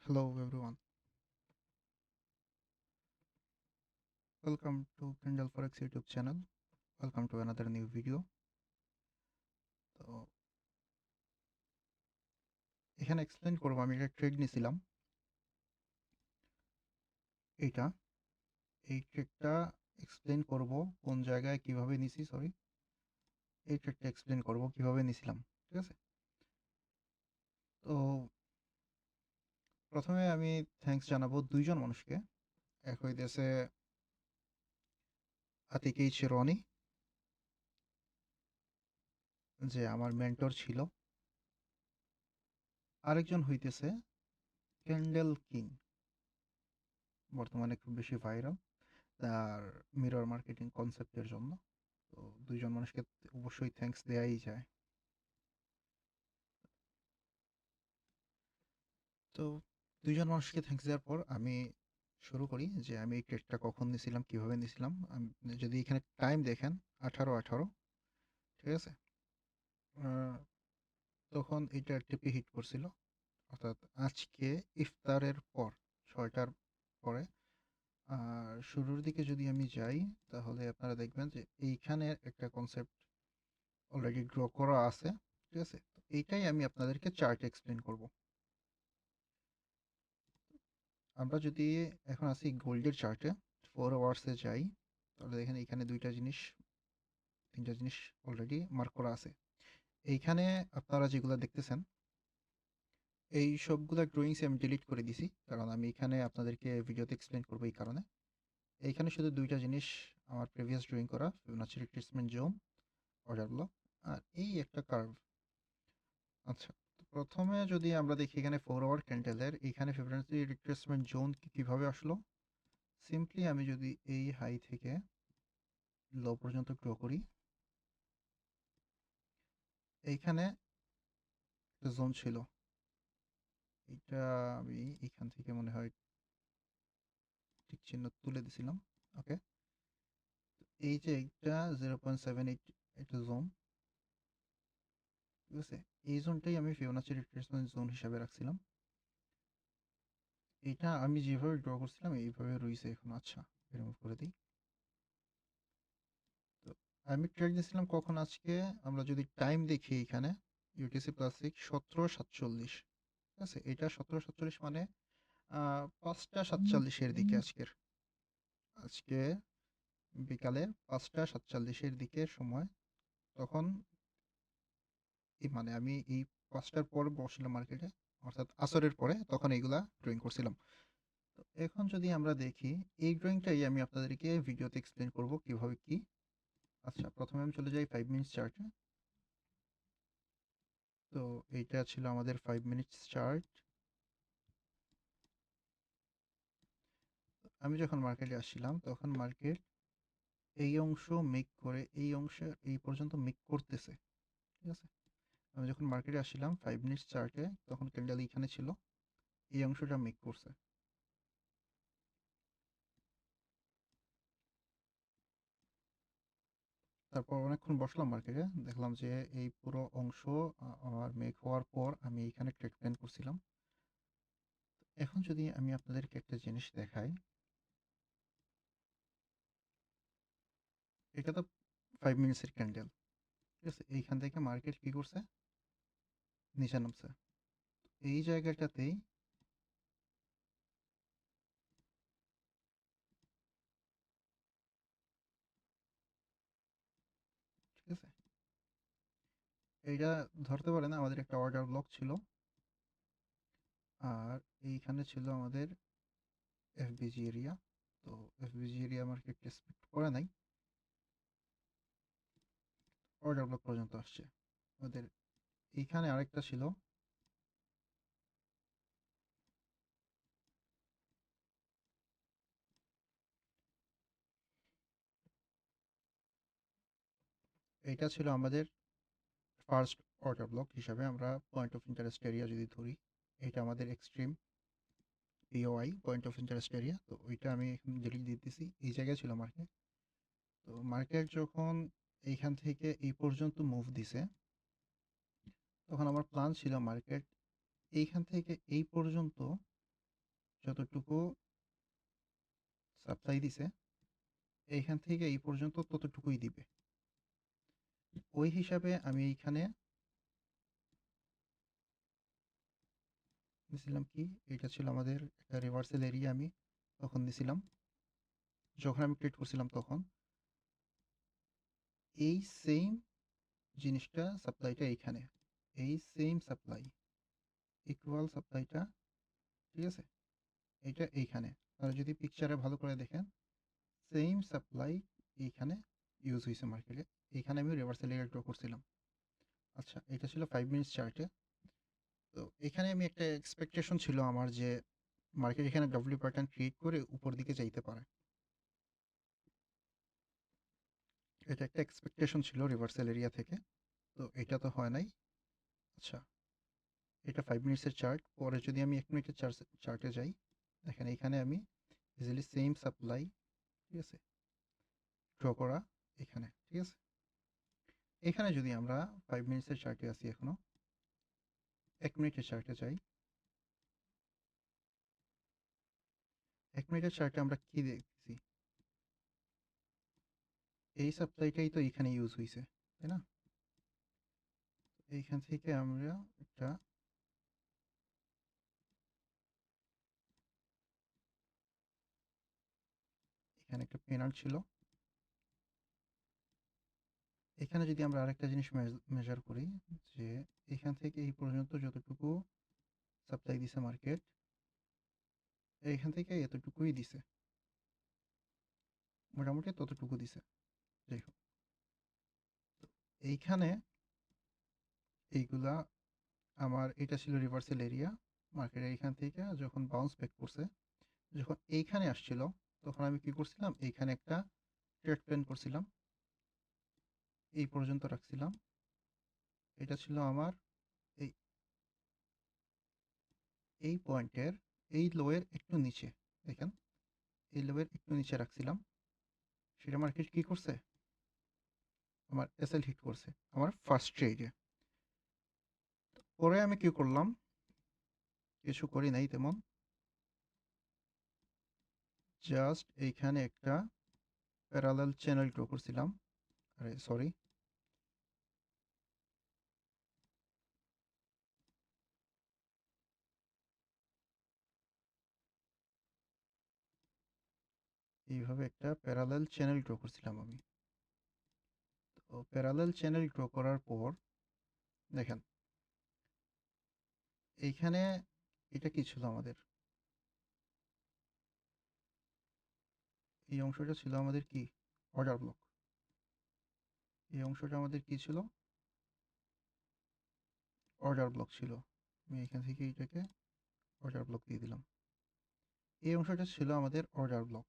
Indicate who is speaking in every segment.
Speaker 1: Hello everyone, welcome to Kindle Forex YouTube channel. Welcome to another new video. তো এখানে explain করব আমি একটা ট্রেড নিয়েছিলাম। এইটা এই ট্রেডটা এক্সপ্লেন করব কোন জায়গায় কিভাবে নিছি এই ট্রেডটা এক্সপ্লেন করব কিভাবে নিছিলাম। ঠিক আছে? তো প্রথমে আমি থ্যাঙ্কস জানাবো দুইজন মানুষকে। এক হইতেছে আতিক এইচ রনি, যে আমার মেন্টর ছিল। আরেকজন হইতেছে ক্যান্ডেল কিং, বর্তমানে খুব বেশি ভাইরাল তার মিরর মার্কেটিং কনসেপ্টের জন্য। তো দুইজন মানুষকে অবশ্যই থ্যাঙ্কস দেয়াই যায়। তো দুইজন মানুষকে থ্যাঙ্কস দেওয়ার পর আমি শুরু করি যে আমি এই ট্রেডটা কখন নিয়েছিলাম, কিভাবে নিয়েছিলাম। যদি এখানে টাইম দেখেন 18:18, ঠিক আছে? আহ, তখন এটা টিপি হিট করছিল, অর্থাৎ আজকে ইফতারের পর 6টার পরে। আর শুরুর দিকে যদি আমি যাই তাহলে আপনারা দেখবেন যে এইখানে একটা কনসেপ্ট অলরেডি ড্র করা আছে। ঠিক আছে, তো এইটাই আমি আপনাদেরকে চার্টে এক্সপ্লেন করব। আমরা যদি এখন আসি গোল্ডের চার্টে 4 আওয়ার্সে যাই, তাহলে দেখেন এখানে তিনটা জিনিস অলরেডি মার্ক করা আছে। এইখানে আপনারা যেগুলো দেখতেছেন এই সবগুলা ড্রয়িংস আমি ডিলিট করে দিছি, কারণ আমি এখানে আপনাদেরকে ভিডিওতে এক্সপ্লেন করবো এই কারণে। এইখানে শুধু দুইটা জিনিস আমার প্রিভিয়াস ড্রয়িং করা, Fibonacci retracement zone, order block, আর এই একটা কার্ভ। আচ্ছা, তো প্রথমে যদি আমরা দেখি এখানে 4 আওয়ার ক্যান্ডেলের এখানে ফিবোনাচি রিট্রেসমেন্ট জোন কিভাবে আসলো। সিম্পলি আমি যদি এই হাই থেকে লো পর্যন্ত ড্র করি, এইখানে একটা জোন ছিল। এটা আমি এখান থেকে মনে হয় ঠিক চিহ্ন তুলে দিছিলাম। ওকে, এই যে এইটা 0.78 একটা জোন। ঠিক আছে, এই জোনটাই আমি ফিবোনাচি রিট্রেসমেন্ট জোন হিসাবে রাখছিলাম। এটা আমি যেভাবে ড্র করছিলাম এইভাবে রয়েছে এখন। আচ্ছা, রিমুভ করে দিই। তো আমি ট্রেড দিয়েছিলাম কখন আজকে, আমরা যদি টাইম দেখি এখানে ইউটিসি ক্লাসিক 17:47। ঠিক আছে, এটা 17:47 মানে 5টা 47-এর দিকে আজকে বিকালে 5টা 47-এর দিকে সময়। তখন মানে আমি এই 5টার পর বসছিলাম মার্কেটে, অর্থাৎ আসরের পরে, তখন এইগুলা ড্রয়িং করছিলাম। তো এখন যদি আমরা দেখি এই ড্রয়িংটাই আমি আপনাদেরকে ভিডিওতে এক্সপ্লেন করব কিভাবে কি। আচ্ছা, প্রথমে আমি চলে যাই 5 মিনিটস চার্টে। তো এইটা ছিল আমাদের 5 মিনিটস চার্ট। আমি যখন মার্কেটে আসছিলাম তখন মার্কেট এই অংশ মেক করে এই অংশে এই পর্যন্ত মেক করতেছে। ঠিক আছে, আমি যখন মার্কেটে আসছিলাম 5 মিনিটস চার্টে তখন ক্যান্ডেল এখানে ছিল, এই অংশটা মেক করছে। তারপর অনেকক্ষণ বসলাম মার্কেটে, দেখলাম যে এই পুরো অংশ আমার মেক হওয়ার পর আমি এখানে ট্রেড প্ল্যান করছিলাম। এখন যদি আমি আপনাদেরকে একটা জিনিস দেখাই, এটা তো 5 মিনিটসের ক্যান্ডেল। ঠিক আছে, এইখান থেকে মার্কেট কি করছে, নিচে নামছে। এই জায়গাটাতেই ঠিক আছে, এইটা ধরতে পারে না, আমাদের একটা অর্ডার ব্লক ছিল। আর এইখানে ছিল আমাদের এফবিজি এরিয়া। তো এফবিজি এরিয়া মার্কেট রেসপেক্ট করে নাই, অর্ডার ব্লক পর্যন্ত আসছে আমাদের। এইখানে আরেকটা ছিল, এইটা ছিল আমাদের ফার্স্ট অর্ডার ব্লক হিসাবে আমরা পয়েন্ট অফ ইন্টারেস্ট এরিয়া যদি ধরি। এটা আমাদের extreme POI point of interest area. তো ওইটা আমি এখন ডিলিট দিয়ে দিতেছি, এই জায়গায় ছিল মার্কেট। তো মার্কেট যখন এইখান থেকে এই পর্যন্ত মুভ দিছে, তখন আমার প্ল্যান ছিল মার্কেট এইখান থেকে এই পর্যন্ত যতটুকু সাপ্লাই দিছে এইখান থেকে এই পর্যন্ত ততটুকুই দিবে। ওই হিসাবে আমি এইখানে দিছিলাম কি, এটা ছিল আমাদের একটা রিভার্সাল এরিয়া, আমি তখন দিছিলাম যখন আমি ট্রেড করছিলাম তখন এই সেম জিনিসটা সাপ্লাইটা এইখানে, এই সেম সাপ্লাই ইকুয়াল সাপ্লাইটা, ঠিক আছে, এটা এইখানে। আর যদি পিকচারে ভালো করে দেখেন সেম সাপ্লাই এইখানে ইউজ হয়েছে মার্কেটে, এইখানে আমি রিভার্সাল এরিয়া ড্র করছিলাম। আচ্ছা, এটা ছিল 5 মিনিটস চার্টে। তো এখানে আমি একটা এক্সপেকটেশন ছিল আমার যে মার্কেট এখানে ডব্লিউ প্যাটার্ন ক্রিয়েট করে উপর দিকে যাইতে পারে, এটা একটা এক্সপেকটেশন ছিল রিভার্সাল এরিয়া থেকে। তো এটা তো হয় নাই। আচ্ছা, এটা 5 মিনিটসের চার্ট। পরে যদি আমি 1 মিনিটের চার্টে যাই, দেখেন এইখানে আমি ইজিলি সেম সাপ্লাই, ঠিক আছে, ড্র করা এখানে, ঠিক আছে। এখানে যদি আমরা 5 মিনিটসের চার্টে আসি, এখনো 1 মিনিটের চার্টে যাই, 1 মিনিটের চার্টে আমরা কি দেখছি, এই সাপ্লাইটাই তো এখানে ইউজ হয়েছে, তাই না? এইখান থেকে আমরা একটা এখানে একটা পেনার ছিল। এখানে যদি আমরা আরেকটা জিনিস মেজার করি, যে এখান থেকে এই পর্যন্ত যতটুকু সাপ্লাই দিছে মার্কেট, এইখান থেকে এতটুকুই দিছে, মোটামুটি ততটুকু দিছে। যাই হোক, এইখানে এইগুলা আমার, এটা ছিল রিভার্সাল এরিয়া। মার্কেটের এইখান থেকে যখন বাউন্স ব্যাক করছে, যখন এইখানে আসছিল, তখন আমি কি করছিলাম, এইখানে একটা ট্রেড প্ল্যান করছিলাম, এই পর্যন্ত রাখছিলাম। এটা ছিল আমার এই এই পয়েন্টের, এই লোয়ের একটু নিচে, দেখেন এই লোয়ের একটু নিচে রাখছিলাম। সেটা মার্কেট কি করছে, আমার এসএল হিট করছে আমার ফার্স্ট ট্রেডে। পরে আমি কি করলাম, কিছু করি নাই তেমন, জাস্ট এইখানে একটা প্যারালাল চ্যানেল ড্র করছিলাম। আরে সরি, এইভাবে একটা প্যারালাল চ্যানেল ড্র করছিলাম আমি। তো প্যারালাল চ্যানেল ড্র করার পর দেখেন এইখানে এটা কি ছিল আমাদের, এই অংশটা ছিল আমাদের কি, অর্ডার ব্লক। এই অংশটা আমাদের কি ছিল, অর্ডার ব্লক ছিল। আমি এখান থেকে এটাকে অর্ডার ব্লক দিয়ে দিলাম। এই অংশটা ছিল আমাদের অর্ডার ব্লক।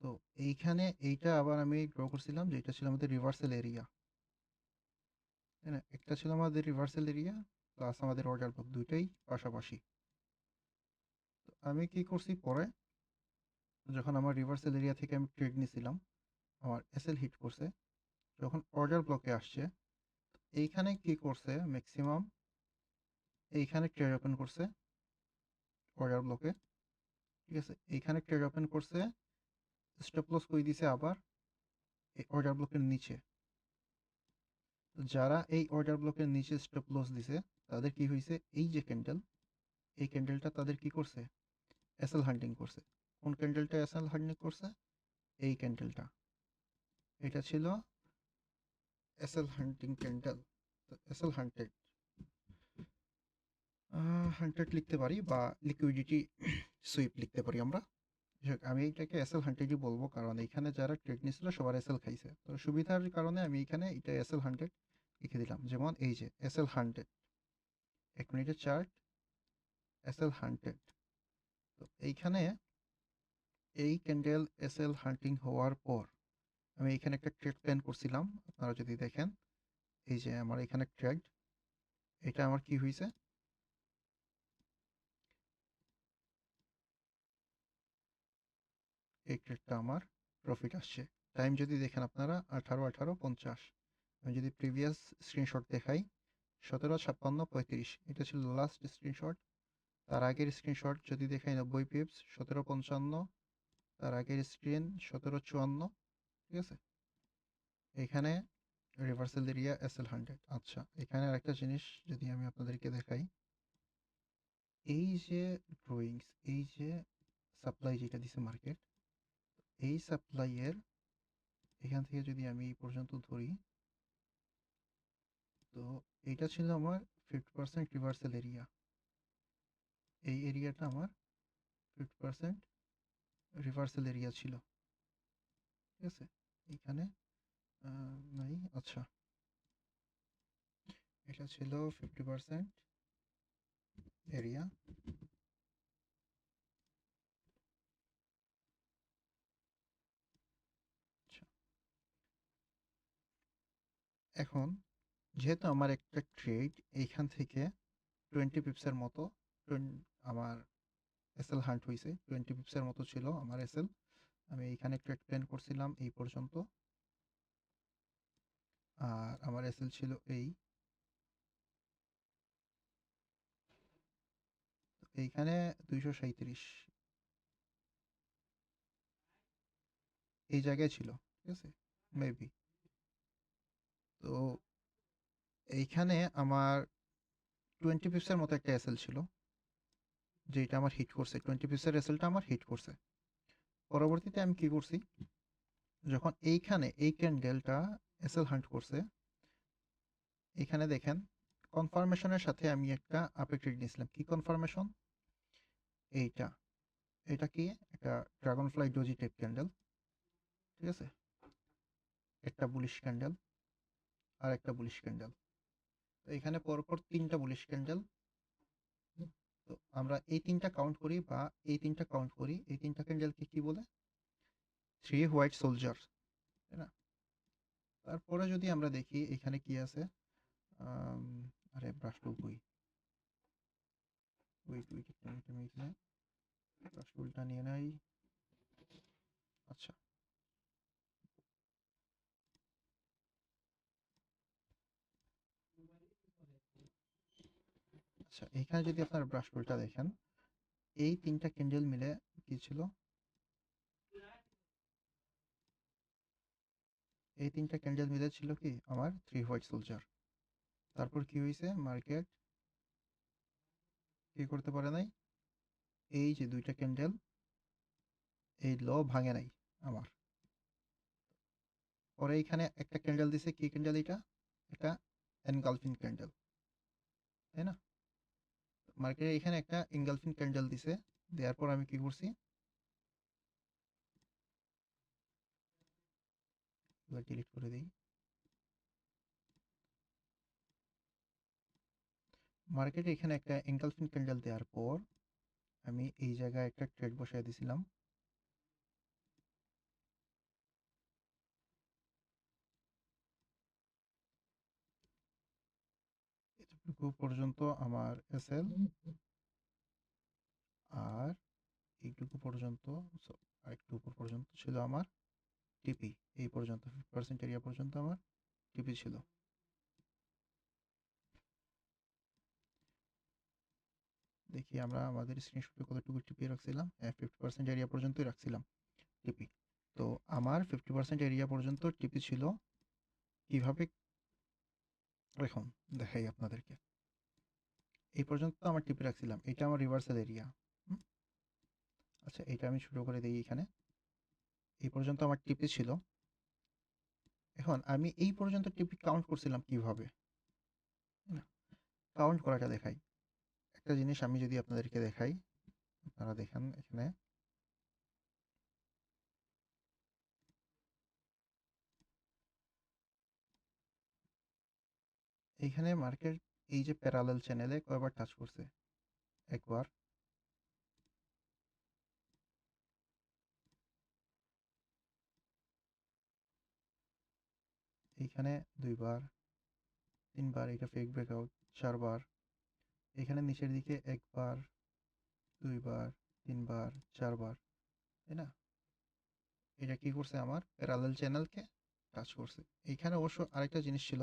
Speaker 1: তো এইখানে এইটা আবার আমি ড্র করছিলাম যে এটা ছিল আমাদের রিভার্সাল এরিয়া, তাই না? একটা ছিল আমাদের রিভার্সাল এরিয়া প্লাস আমাদের অর্ডার ব্লক, দুইটাই পাশাপাশি। তো আমি কি করছি পরে, যখন আমার রিভার্সাল এরিয়া থেকে আমি ট্রেড নিছিলাম, আমার এসএল হিট করছে, যখন অর্ডার ব্লকে আসছে, এইখানে কি করছে ম্যাক্সিমাম, এইখানে ট্রেড ওপেন করছে অর্ডার ব্লকে, ঠিক আছে, এইখানে ট্রেড ওপেন করছে, স্টপ লস করে দিছে আবার এই অর্ডার ব্লকের নিচে। তো যারা এই অর্ডার ব্লকের নিচে স্টপ লস দিছে, তাদের কি হয়েছে, এই যে ক্যান্ডেল, এই ক্যান্ডেলটা তাদের কি করছে, এসএল হান্টিং করছে। কোন ক্যান্ডেলটা এসএল হান্টিং করছে, এই ক্যান্ডেলটা, এটা ছিল এসএল হান্টিং ক্যান্ডেল। তো এসএল হান্টেড, হান্টেড লিখতে পারি বা লিকুইডিটি সুইপ লিখতে পারি আমরা। আমি এটাকে এসএল হান্টেডই বলবো, কারণ এখানে যারা ট্রেড নিয়েছিল সবার এসএল খাইছে। তো সুবিধার কারণে আমি এখানে এটা এসএল হান্ড্রেড লিখে দিলাম। যেমন এই যে এসএল হান্ড্রেড, 1 মিনিটের চার্ট, এসএল হান্ড্রেড। তো এইখানে এই ক্যান্ডেল এসএল হান্টিং হওয়ার পর আমি এখানে একটা ট্রেড প্ল্যান করছিলাম। আপনারা যদি দেখেন, এই যে আমার এখানে ট্রেড, এটা আমার কি হয়েছে, এই ট্রেডটা আমার প্রফিট আসছে। টাইম যদি দেখেন আপনারা 18:18:50। আমি যদি প্রিভিয়াস স্ক্রিনশট দেখাই, 17:56:35, এটা ছিল লাস্ট স্ক্রিনশট। তার আগের স্ক্রিনশট যদি দেখাই 90 পিপস 1755, তার আগের স্ক্রিন 1754, ঠিক আছে। এখানে রিভার্সাল এরিয়া SL100। আচ্ছা, এখানে আরেকটা জিনিস যদি আমি আপনাদেরকে দেখাই, এই যে ড্রয়িংস, এই যে সাপ্লাই যেটা দিছে মার্কেট, এই সাপ্লাইয়ের এখান থেকে যদি আমি এই পর্যন্ত ধরি, তো এইটা ছিল আমার 50% রিভার্সাল এরিয়া। এই এরিয়াটা আমার 50% রিভার্সাল এরিয়া ছিল, ঠিক আছে। এইখানে নাই, আচ্ছা, এটা ছিল 50% এরিয়া। আচ্ছা, এখন যেহেতু আমার একটা ট্রেড এইখান থেকে 20 পিপসের মতো আমার এসএল হান্ট হয়েছে, 20 পিপসের মতো ছিল আমার এসএল। আমি এইখানে ট্রেড প্ল্যান করছিলাম এই পর্যন্ত, আর আমার এসএল ছিল এইখানে 237 এই জায়গায় ছিল, ঠিক আছে, মেবি। তো এইখানে আমার 20 পিপসের মতো একটা এসএল ছিল, যেটা আমার হিট করছে। 20 পিপসের এসএলটা আমার হিট করছে। পরবর্তীতে আমি কি করছি, যখন এইখানে এই ক্যান্ডেলটা এসএল হান্ট করছে, এখানে দেখেন কনফার্মেশনের সাথে আমি একটা আপে ট্রেড নিয়েছিলাম। কি কনফার্মেশন? এইটা, এটা কি একটা dragon fly doji type candle, ঠিক আছে, একটা বুলিশ ক্যান্ডেল আর একটা বুলিশ ক্যান্ডেল। তো এখানে পরপর 3টা বুলিশ ক্যান্ডেল। তো আমরা এই 3টা কাউন্ট করি, বা এই 3টা কাউন্ট করি, এই 3টা ক্যান্ডেলকে কি বলে? 3 হোয়াইট সোলজার, তাই না? তারপরে যদি আমরা দেখি এখানে কি আছে, আম, আরে ব্রাশ টুল কই, ওয়েট ওয়েট আমি এখানে ব্রাশ টুলটা নিয়ে নাই। আচ্ছা, আচ্ছা, এখানে যদি আপনার ব্রাশ টুলটা দেখেন, এই 3টা ক্যান্ডেল মিলে কি ছিল, এই 3টা ক্যান্ডেল মিলে ছিল কি আমার 3 হোয়াইট সোলজার। তারপর কি হয়েছে, মার্কেট কি করতে পারে নাই, এই যে 2টা ক্যান্ডেল, এই ল ভাঙে নাই আমার। পরে এখানে একটা ক্যান্ডেল দিছে, কি ক্যান্ডেল এটা? এটা এনগালফিং ক্যান্ডেল, তাই না? মার্কেটে এখানে একটা এনগালফিং ক্যান্ডেল দিছে, দেওয়ার পর আমি কি করছি, ডিলিট করে দিই। মার্কেটে এখানে একটা এনগালফিং ক্যান্ডেল দেওয়ার পর আমি এই জায়গায় একটা ট্রেড বসাই দিছিলাম। এতটুকু পর্যন্ত আমার এসএল, আর এইটুকু পর্যন্ত, আরেকটু উপর পর্যন্ত ছিল আমার টিপি। এই পর্যন্ত 50% এরিয়া পর্যন্ত আমার টিপি ছিল। দেখি আমরা আমাদের স্ক্রিনশটে কতটুকু টিপি রাখছিলাম। 50% এরিয়া পর্যন্তই রাখছিলাম টিপি। তো আমার 50% এরিয়া পর্যন্ত টিপি ছিল। কিভাবে এখন দেখাই আপনাদেরকে। এই পর্যন্ত আমার টিপি রাখছিলাম, এটা আমার রিভার্সাল এরিয়া। আচ্ছা, এটা আমি ছোট করে দিই। এখানে এই পর্যন্ত আমার টিপি ছিল। এখন আমি এই পর্যন্ত টিপি কাউন্ট করছিলাম কিভাবে, না, কাউন্ট করাটা দেখাই। একটা জিনিস আমি যদি আপনাদেরকে দেখাই, আপনারা দেখেন এখানে, এইখানে মার্কেট এই যে প্যারালাল চ্যানেলে কয়বার টাচ করছে, একবার, এইখানে দুইবার, তিনবার, এটা ফেক ব্রেকআউট, চারবার, এখানে নিচের দিকে একবার, দুইবার, তিনবার, চারবার, তাই না? এটা কি করছে, আমার প্যারালাল চ্যানেলকে টাচ করছে। এইখানে অবশ্য আরেকটা জিনিস ছিল,